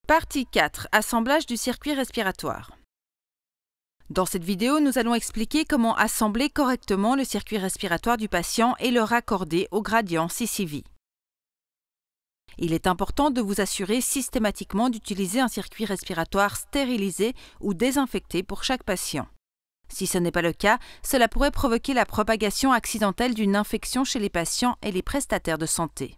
Partie 4. Assemblage du circuit respiratoire. Dans cette vidéo, nous allons expliquer comment assembler correctement le circuit respiratoire du patient et le raccorder au gradient CCV. Il est important de vous assurer systématiquement d'utiliser un circuit respiratoire stérilisé ou désinfecté pour chaque patient. Si ce n'est pas le cas, cela pourrait provoquer la propagation accidentelle d'une infection chez les patients et les prestataires de santé.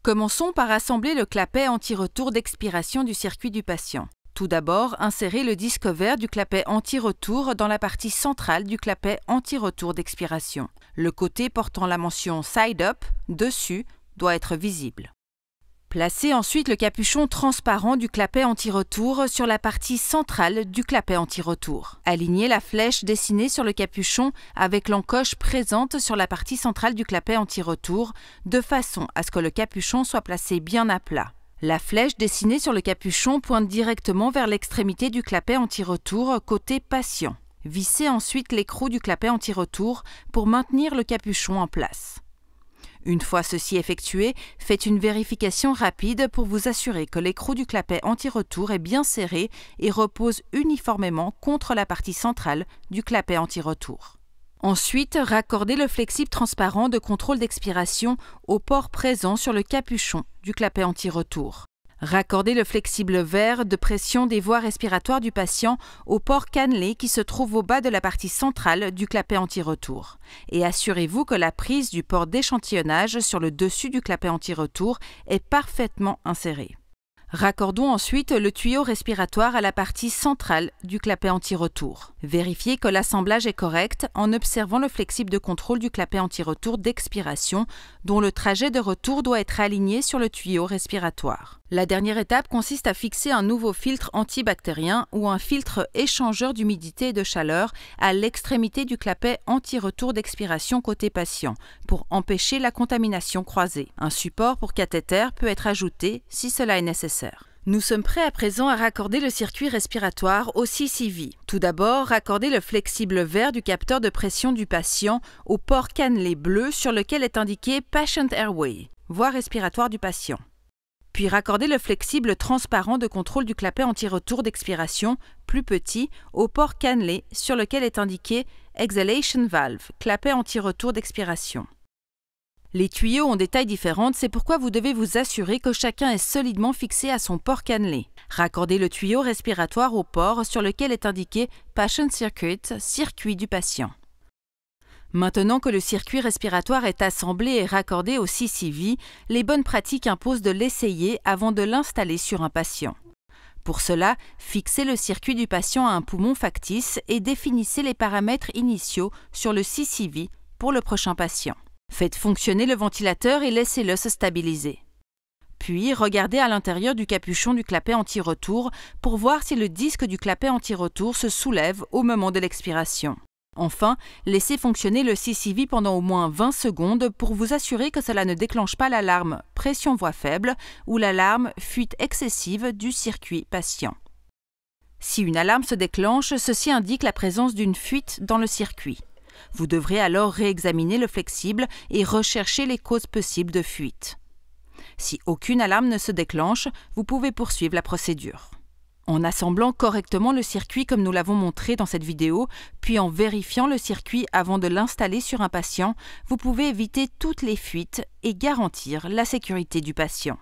Commençons par assembler le clapet anti-retour d'expiration du circuit du patient. Tout d'abord, insérez le disque vert du clapet anti-retour dans la partie centrale du clapet anti-retour d'expiration. Le côté portant la mention « Side Up » dessus doit être visible. Placez ensuite le capuchon transparent du clapet anti-retour sur la partie centrale du clapet anti-retour. Alignez la flèche dessinée sur le capuchon avec l'encoche présente sur la partie centrale du clapet anti-retour, de façon à ce que le capuchon soit placé bien à plat. La flèche dessinée sur le capuchon pointe directement vers l'extrémité du clapet anti-retour côté patient. Vissez ensuite l'écrou du clapet anti-retour pour maintenir le capuchon en place. Une fois ceci effectué, faites une vérification rapide pour vous assurer que l'écrou du clapet anti-retour est bien serré et repose uniformément contre la partie centrale du clapet anti-retour. Ensuite, raccordez le flexible transparent de contrôle d'expiration au port présent sur le capuchon du clapet anti-retour. Raccordez le flexible vert de pression des voies respiratoires du patient au port cannelé qui se trouve au bas de la partie centrale du clapet anti-retour. Et assurez-vous que la prise du port d'échantillonnage sur le dessus du clapet anti-retour est parfaitement insérée. Raccordons ensuite le tuyau respiratoire à la partie centrale du clapet anti-retour. Vérifiez que l'assemblage est correct en observant le flexible de contrôle du clapet anti-retour d'expiration dont le trajet de retour doit être aligné sur le tuyau respiratoire. La dernière étape consiste à fixer un nouveau filtre antibactérien ou un filtre échangeur d'humidité et de chaleur à l'extrémité du clapet anti-retour d'expiration côté patient pour empêcher la contamination croisée. Un support pour cathéter peut être ajouté si cela est nécessaire. Nous sommes prêts à présent à raccorder le circuit respiratoire au CCV. Tout d'abord, raccordez le flexible vert du capteur de pression du patient au port cannelé bleu sur lequel est indiqué Patient Airway, voie respiratoire du patient. Puis raccordez le flexible transparent de contrôle du clapet anti-retour d'expiration, plus petit, au port cannelé sur lequel est indiqué Exhalation Valve, clapet anti-retour d'expiration. Les tuyaux ont des tailles différentes, c'est pourquoi vous devez vous assurer que chacun est solidement fixé à son port cannelé. Raccordez le tuyau respiratoire au port sur lequel est indiqué Patient Circuit, circuit du patient. Maintenant que le circuit respiratoire est assemblé et raccordé au CCV, les bonnes pratiques imposent de l'essayer avant de l'installer sur un patient. Pour cela, fixez le circuit du patient à un poumon factice et définissez les paramètres initiaux sur le CCV pour le prochain patient. Faites fonctionner le ventilateur et laissez-le se stabiliser. Puis, regardez à l'intérieur du capuchon du clapet anti-retour pour voir si le disque du clapet anti-retour se soulève au moment de l'expiration. Enfin, laissez fonctionner le CCV pendant au moins 20 secondes pour vous assurer que cela ne déclenche pas l'alarme pression voix faible ou l'alarme fuite excessive du circuit patient. Si une alarme se déclenche, ceci indique la présence d'une fuite dans le circuit. Vous devrez alors réexaminer le flexible et rechercher les causes possibles de fuite. Si aucune alarme ne se déclenche, vous pouvez poursuivre la procédure. En assemblant correctement le circuit comme nous l'avons montré dans cette vidéo, puis en vérifiant le circuit avant de l'installer sur un patient, vous pouvez éviter toutes les fuites et garantir la sécurité du patient.